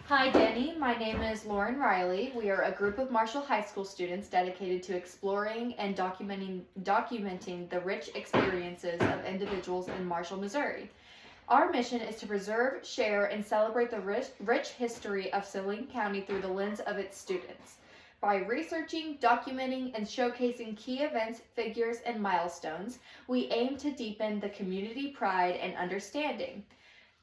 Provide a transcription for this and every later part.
Hi, Denny. My name is Lauren Riley. We are a group of Marshall High School students dedicated to exploring and documenting the rich experiences of individuals in Marshall, Missouri. Our mission is to preserve, share, and celebrate the rich history of Saline County through the lens of its students. By researching, documenting, and showcasing key events, figures, and milestones, we aim to deepen the community pride and understanding.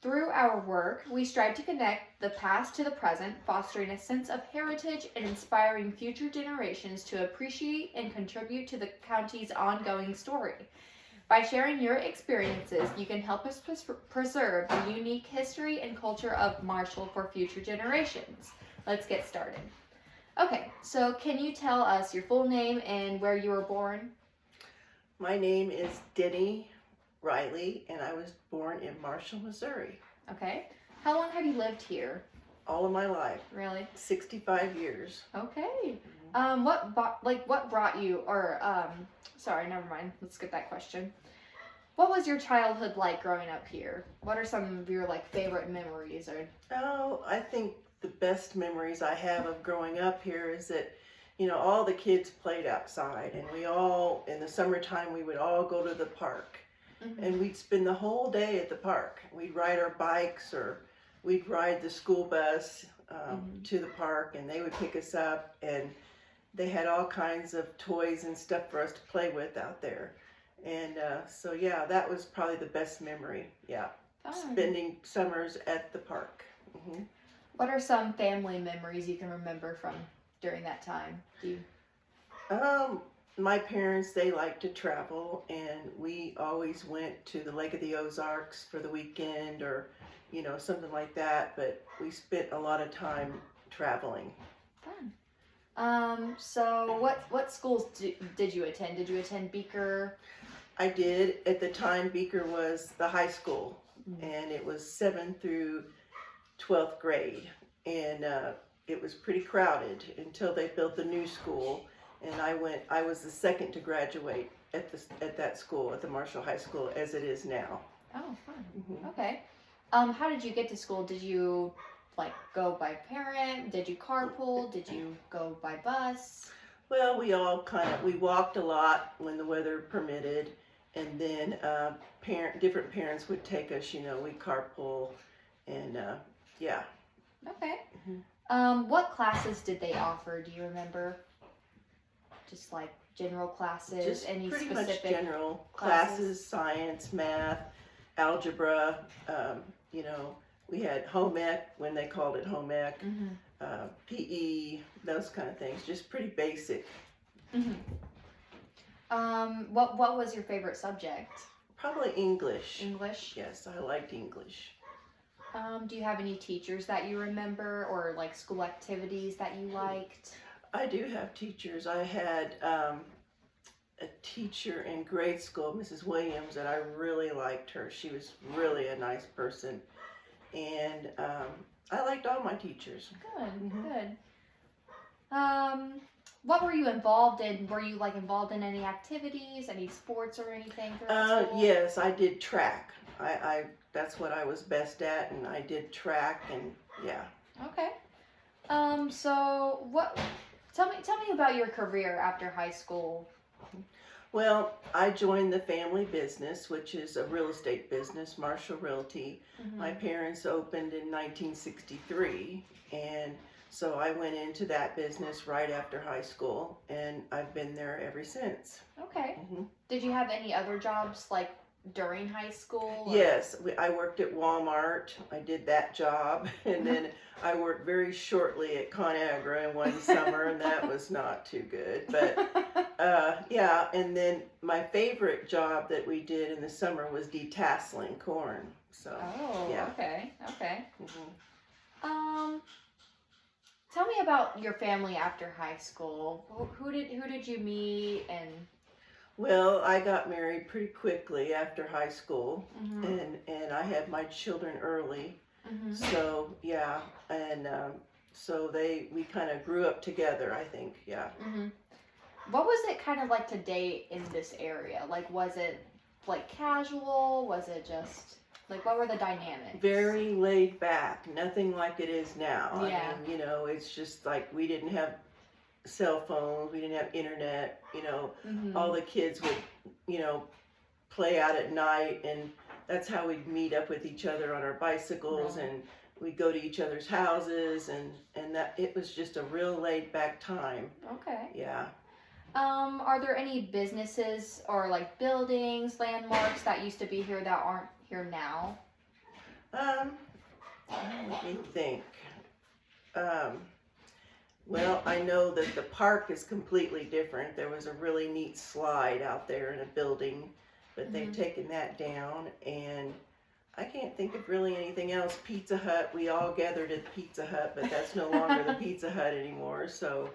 Through our work, we strive to connect the past to the present, fostering a sense of heritage and inspiring future generations to appreciate and contribute to the county's ongoing story. By sharing your experiences, you can help us preserve the unique history and culture of Marshall for future generations. Let's get started. Okay, so can you tell us your full name and where you were born? My name is Denny Riley, and I was born in Marshall, Missouri. Okay. How long have you lived here? All of my life. Really? 65 years. Okay. What brought you, or sorry, never mind. Let's skip that question. What was your childhood like growing up here? What are some of your favorite memories or? Oh, I think the best memories I have of growing up here is that, all the kids played outside, and we all, in the summertime, we would all go to the park. Mm-hmm. And we'd spend the whole day at the park. We'd ride our bikes, or we'd ride the school bus to the park, and they would pick us up, and they had all kinds of toys and stuff for us to play with out there. And so yeah, that was probably the best memory. Yeah, spending summers at the park. Mm-hmm. What are some family memories you can remember from during that time? My parents, they liked to travel, and we always went to the Lake of the Ozarks for the weekend, or something like that, but we spent a lot of time traveling. Fun. So what schools did you attend? Did you attend Beaker? I did. At the time, Beaker was the high school, and it was 7th through 12th grade, and it was pretty crowded until they built the new school. And I was the second to graduate at that school, at the Marshall High School, as it is now. Oh, fun. Mm-hmm. Okay. How did you get to school? Did you go by parent? Did you carpool? Did you go by bus? Well, we walked a lot when the weather permitted, and then different parents would take us. We carpool, and yeah. Okay. Mm-hmm. What classes did they offer? Do you remember? Just general classes, just any pretty specific much general classes, science, math, algebra. We had home ec when they called it home ec, PE, those kind of things. Just pretty basic. Mm-hmm. What was your favorite subject? Probably English. English? Yes, I liked English. Do you have any teachers that you remember, or school activities that you liked? I do have teachers. I had a teacher in grade school, Mrs. Williams, and I really liked her. She was really a nice person, and I liked all my teachers. Good, good. What were you involved in? Were you involved in any activities, any sports or anything throughout school? Yes, I did track. I that's what I was best at, and I did track, and yeah. Okay. So what? Tell me about your career after high school. Well, I joined the family business, which is a real estate business, Marshall Realty. Mm-hmm. My parents opened in 1963, and so I went into that business right after high school, and I've been there ever since. Okay. Mm-hmm. Did you have any other jobs during high school? Or? Yes, I worked at Walmart. I did that job, and then I worked very shortly at ConAgra in one summer, and that was not too good. But yeah, and then my favorite job that we did in the summer was detasseling corn. So yeah. Okay. Mm-hmm. Tell me about your family after high school. Who did you meet and? Well, I got married pretty quickly after high school, mm-hmm. and I had my children early. Mm-hmm. So yeah, and so we kind of grew up together, I think. Yeah. Mm-hmm. What was it kind of like to date in this area? Was it casual? Was it just? Like, what were the dynamics? Very laid back, nothing like it is now. Yeah. I mean, you know, it's just like we didn't have cell phones, we didn't have internet, you know, all the kids would, you know, play out at night, and that's how we'd meet up with each other on our bicycles, Really? and we'd go to each other's houses, and that it was just a real laid back time. Okay. Yeah. Are there any businesses or like buildings, landmarks that used to be here that aren't here now? Let me think. Well, I know that the park is completely different. There was a really neat slide out there in a building, but they've taken that down, and I can't think of really anything else. Pizza Hut, we all gathered at the Pizza Hut, but that's no longer the Pizza Hut anymore, so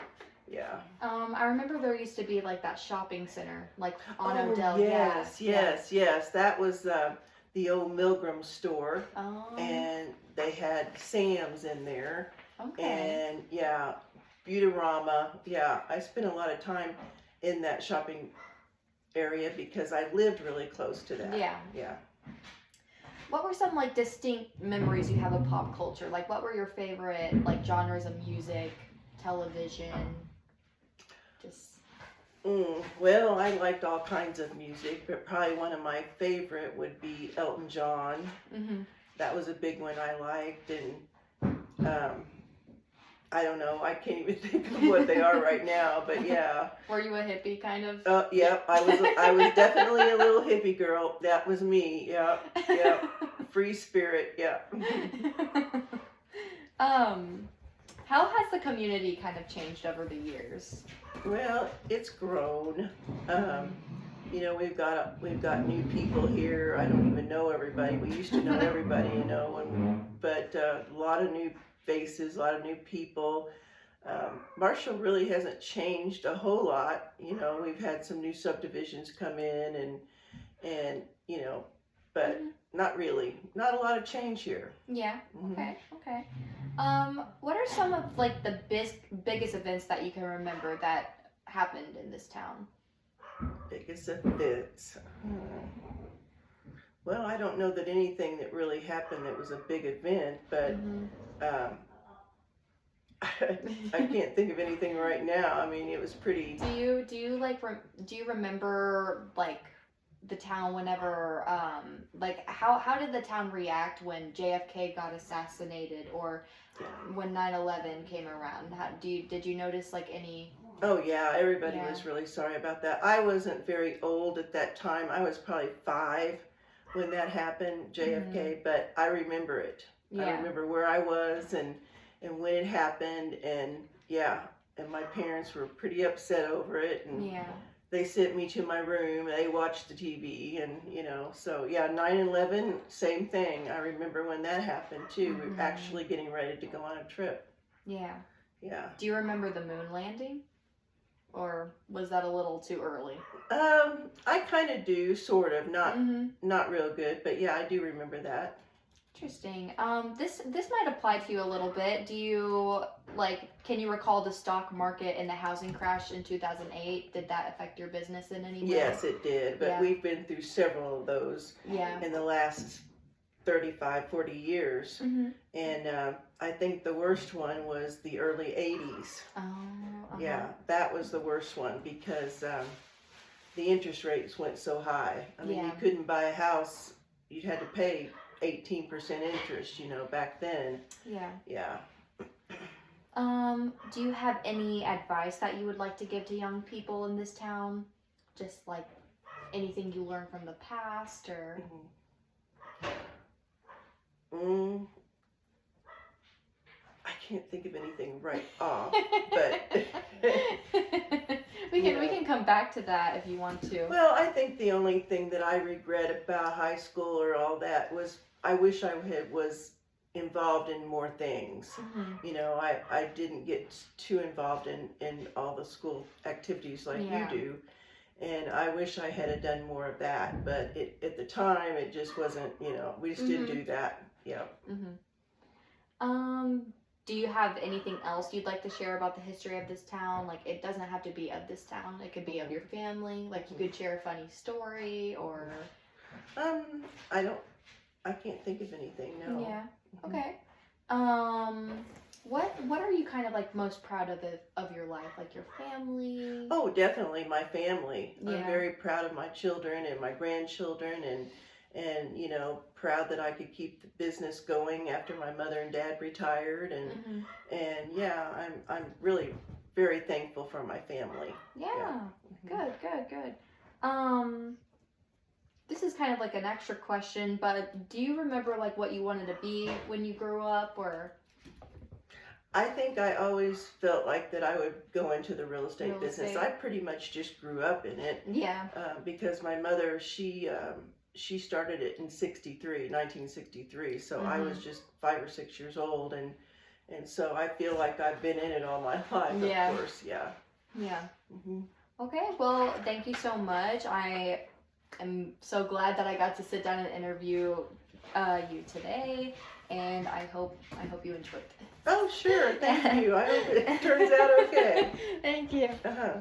yeah. I remember there used to be like that shopping center, like on Odell. Yes, yes. That was the old Milgram store, Oh. and they had Sam's in there, Okay. and yeah, Beautyrama. Yeah, I spent a lot of time in that shopping area because I lived really close to that. Yeah. Yeah. What were some like distinct memories you have of pop culture? Like, what were your favorite like genres of music, television? Just. Well, I liked all kinds of music, but probably one of my favorite would be Elton John. That was a big one I liked, and I don't know, I can't even think of what they are right now, but yeah. Were you a hippie kind of? Yep, I was definitely a little hippie girl. That was me. Yeah. Free spirit. Yeah. How has the community kind of changed over the years? Well, it's grown. You know, we've got new people here. I don't even know everybody. We used to know everybody, you know, but a lot of new faces, a lot of new people. Marshall really hasn't changed a whole lot. You know, we've had some new subdivisions come in, and you know, but not really. Not a lot of change here. Yeah. Okay. What are some of like the biggest events that you can remember that happened in this town? Biggest events. Well, I don't know that anything that really happened that was a big event, but I can't think of anything right now. I mean, it was pretty. Do you remember like the town whenever like how did the town react when JFK got assassinated, or when 9/11 came around? Did you notice like any? Oh yeah, everybody was really sorry about that. I wasn't very old at that time. I was probably 5 when that happened, JFK, but I remember it. Yeah. I remember where I was and when it happened, and and my parents were pretty upset over it, and they sent me to my room, and they watched the TV, and you know, so 9/11, same thing. I remember when that happened too. We were actually getting ready to go on a trip. Yeah. Do you remember the moon landing? Or was that a little too early? I kind of do, sort of, not real good, but yeah, I do remember that. Interesting. This might apply to you a little bit. Do you can you recall the stock market and the housing crash in 2008? Did that affect your business in any way? Yes, it did, but we've been through several of those in the last 35, 40 years. And I think the worst one was the early 80s. Yeah, that was the worst one because the interest rates went so high. I mean, you couldn't buy a house. You had to pay 18% interest, you know, back then. Yeah. Do you have any advice that you would like to give to young people in this town? Just like anything you learned from the past, or? I can't think of anything right off, but we can come back to that if you want to. Well, I think the only thing that I regret about high school or all that was I wish I was involved in more things. You know, I didn't get too involved in all the school activities like you do, and I wish I had done more of that, but at the time it just wasn't, you know, we just didn't do that. Do you have anything else you'd like to share about the history of this town? Like, it doesn't have to be of this town. It could be of your family. Like, you could share a funny story, or... I can't think of anything. No. Yeah. Mhm. Okay. What are you kind of like most proud of your life? Like your family? Oh, definitely my family. I'm Yeah. very proud of my children and my grandchildren, and you know, proud that I could keep the business going after my mother and dad retired, Mhm. and yeah, I'm really very thankful for my family. Yeah. Mhm. Good. This is kind of like an extra question, but do you remember like what you wanted to be when you grew up, or I think I always felt like that I would go into the real estate real business. estate? I pretty much just grew up in it Yeah. because my mother, she started it in 1963. So I was Mhm. just 5 or 6 years old, and so I feel like I've been in it all my life. Yeah. Of course, yeah. Yeah. Hmm. Okay. Well, thank you so much. I am so glad that I got to sit down and interview you today, and I hope you enjoyed this. Oh, sure. Thank you. I hope it turns out okay. Thank you. Uh-huh.